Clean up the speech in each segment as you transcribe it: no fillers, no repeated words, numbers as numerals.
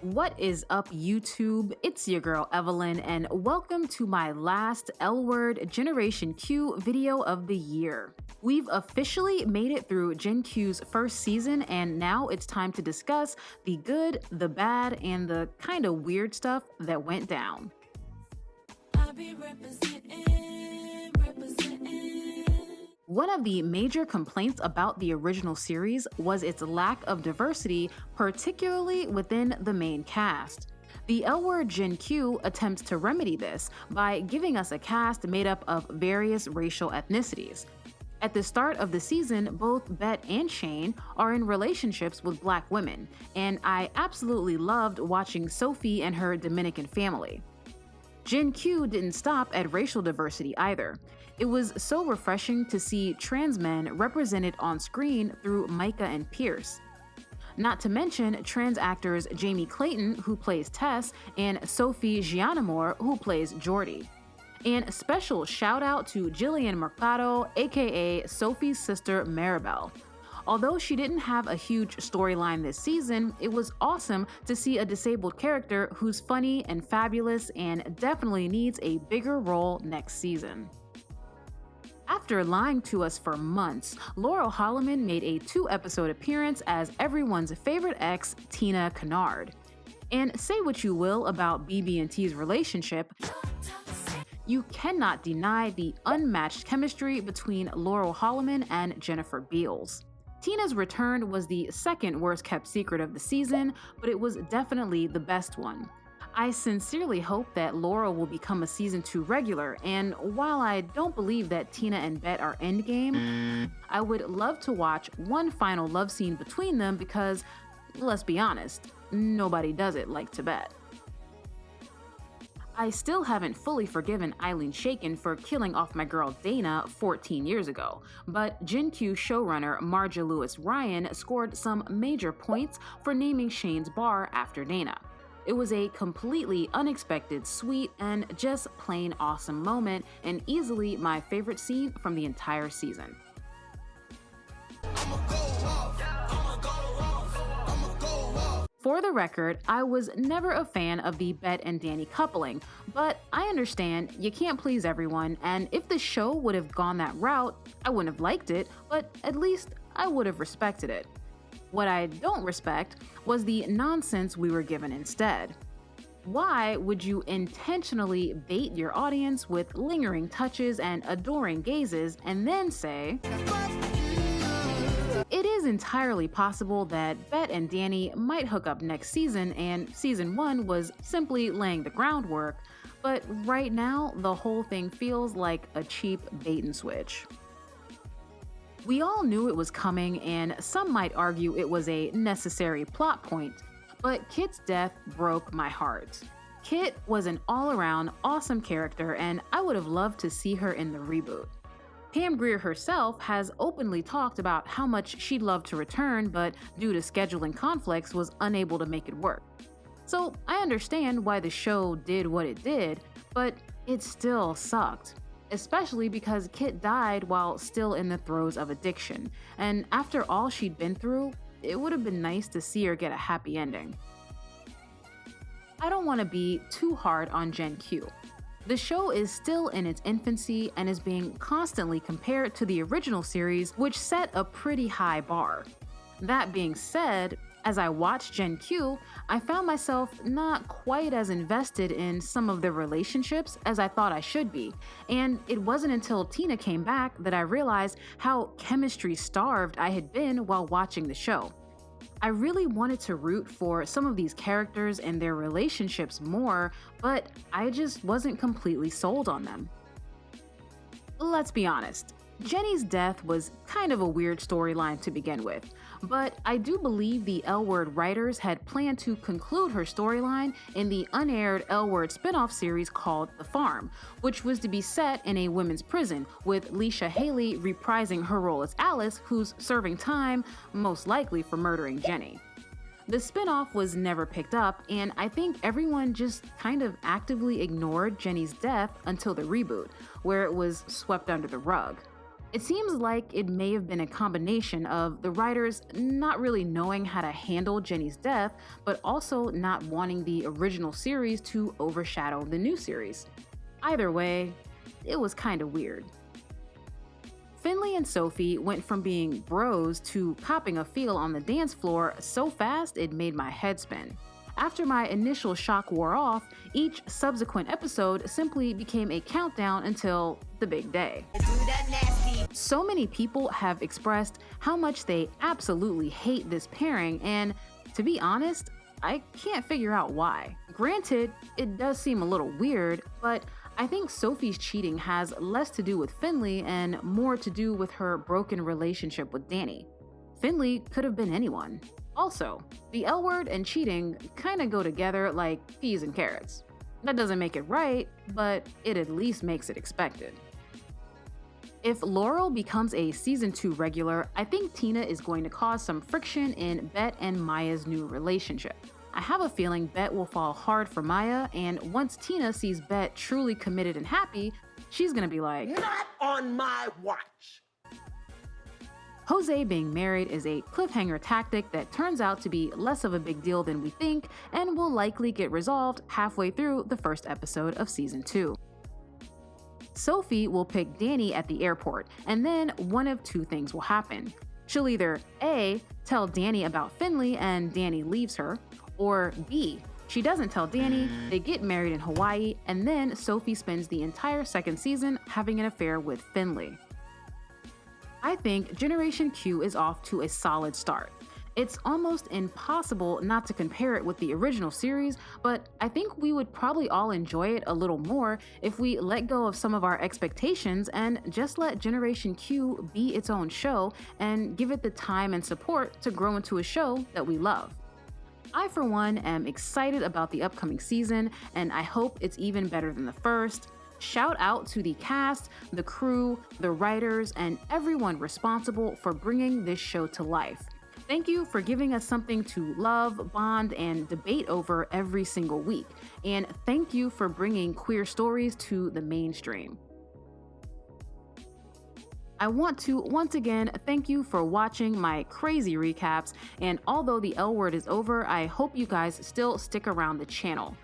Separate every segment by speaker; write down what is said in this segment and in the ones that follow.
Speaker 1: What is up, YouTube? It's your girl Evelyn, and welcome to my last L Word Generation Q video of the year. We've officially made it through Gen Q's first season, and now it's time to discuss the good, the bad, and the kind of weird stuff that went down. One of the major complaints about the original series was its lack of diversity, particularly within the main cast. The L Word Gen Q attempts to remedy this by giving us a cast made up of various racial ethnicities. At the start of the season, both Bette and Shane are in relationships with black women, and I absolutely loved watching Sophie and her Dominican family. Gen Q didn't stop at racial diversity either. It was so refreshing to see trans men represented on screen through Micah and Pierce. Not to mention trans actors Jamie Clayton, who plays Tess, and Sophie Gianamore, who plays Jordy. And special shout out to Jillian Mercado, aka Sophie's sister Maribel. Although she didn't have a huge storyline this season, it was awesome to see a disabled character who's funny and fabulous and definitely needs a bigger role next season. After lying to us for months, Laurel Holloman made a 2-episode appearance as everyone's favorite ex, Tina Kennard. And say what you will about BB&T's relationship, you cannot deny the unmatched chemistry between Laurel Holloman and Jennifer Beals. Tina's return was the second worst kept secret of the season, but it was definitely the best one. I sincerely hope that Laurel will become a season 2 regular, and while I don't believe that Tina and Bette are endgame, I would love to watch one final love scene between them because, let's be honest, nobody does it like Tibet. I still haven't fully forgiven Eileen Shaken for killing off my girl Dana 14 years ago, but Gen Q showrunner Marja Lewis Ryan scored some major points for naming Shane's bar after Dana. It was a completely unexpected, sweet, and just plain awesome moment, and easily my favorite scene from the entire season. For the record, I was never a fan of the Bette and Dani coupling, but I understand you can't please everyone, and if the show would have gone that route, I wouldn't have liked it, but at least I would have respected it. What I don't respect was the nonsense we were given instead. Why would you intentionally bait your audience with lingering touches and adoring gazes and then say, it is entirely possible that Bette and Dani might hook up next season and season 1 was simply laying the groundwork, but right now the whole thing feels like a cheap bait and switch. We all knew it was coming, and some might argue it was a necessary plot point, but Kit's death broke my heart. Kit was an all-around awesome character, and I would have loved to see her in the reboot. Pam Grier herself has openly talked about how much she'd love to return, but due to scheduling conflicts was unable to make it work. So I understand why the show did what it did, but it still sucked. Especially because Kit died while still in the throes of addiction, and after all she'd been through, it would have been nice to see her get a happy ending. I don't want to be too hard on Gen Q. The show is still in its infancy and is being constantly compared to the original series, which set a pretty high bar. That being said, as I watched Gen Q, I found myself not quite as invested in some of the relationships as I thought I should be, and it wasn't until Tina came back that I realized how chemistry starved I had been while watching the show. I really wanted to root for some of these characters and their relationships more, but I just wasn't completely sold on them. Let's be honest, Jenny's death was kind of a weird storyline to begin with, but I do believe the L Word writers had planned to conclude her storyline in the unaired L Word spinoff series called The Farm, which was to be set in a women's prison, with Leisha Haley reprising her role as Alice, who's serving time, most likely for murdering Jenny. The spinoff was never picked up, and I think everyone just kind of actively ignored Jenny's death until the reboot, where it was swept under the rug. It seems like it may have been a combination of the writers not really knowing how to handle Jenny's death, but also not wanting the original series to overshadow the new series. Either way, it was kinda weird. Finley and Sophie went from being bros to copping a feel on the dance floor so fast it made my head spin. After my initial shock wore off, each subsequent episode simply became a countdown until the big day. So many people have expressed how much they absolutely hate this pairing, and to be honest, I can't figure out why. Granted, it does seem a little weird, but I think Sophie's cheating has less to do with Finley and more to do with her broken relationship with Dani. Finley could have been anyone. Also, the L word and cheating kinda go together like peas and carrots. That doesn't make it right, but it at least makes it expected. If Laurel becomes a season 2 regular, I think Tina is going to cause some friction in Bette and Maya's new relationship. I have a feeling Bette will fall hard for Maya, and once Tina sees Bette truly committed and happy, she's gonna be like,
Speaker 2: "Not on my watch."
Speaker 1: Jose being married is a cliffhanger tactic that turns out to be less of a big deal than we think and will likely get resolved halfway through the first episode of season 2. Sophie will pick Dani at the airport, and then one of two things will happen. She'll either A, tell Dani about Finley and Dani leaves her, or B, she doesn't tell Dani, they get married in Hawaii, and then Sophie spends the entire second season having an affair with Finley. I think Generation Q is off to a solid start. It's almost impossible not to compare it with the original series, but I think we would probably all enjoy it a little more if we let go of some of our expectations and just let Generation Q be its own show and give it the time and support to grow into a show that we love. I, for one, am excited about the upcoming season, and I hope it's even better than the first. Shout out to the cast, the crew, the writers, and everyone responsible for bringing this show to life. Thank you for giving us something to love, bond, and debate over every single week. And thank you for bringing queer stories to the mainstream. I want to once again thank you for watching my crazy recaps, and although the L word is over, I hope you guys still stick around the channel.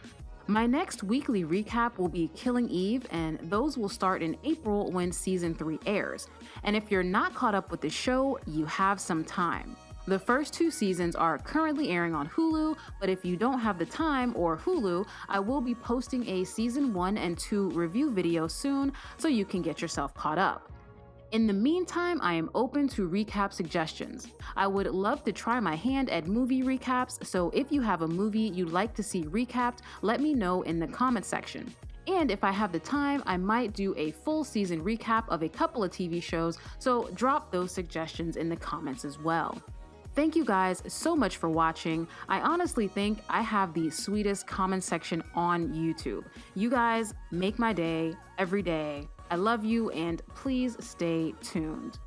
Speaker 1: My next weekly recap will be Killing Eve, and those will start in April when season 3 airs. And if you're not caught up with the show, you have some time. The first 2 seasons are currently airing on Hulu, but if you don't have the time or Hulu, I will be posting a season 1 and 2 review video soon so you can get yourself caught up. In the meantime, I am open to recap suggestions. I would love to try my hand at movie recaps, so if you have a movie you'd like to see recapped, let me know in the comment section. And if I have the time, I might do a full season recap of a couple of TV shows, so drop those suggestions in the comments as well. Thank you guys so much for watching. I honestly think I have the sweetest comment section on YouTube. You guys make my day every day. I love you, and please stay tuned.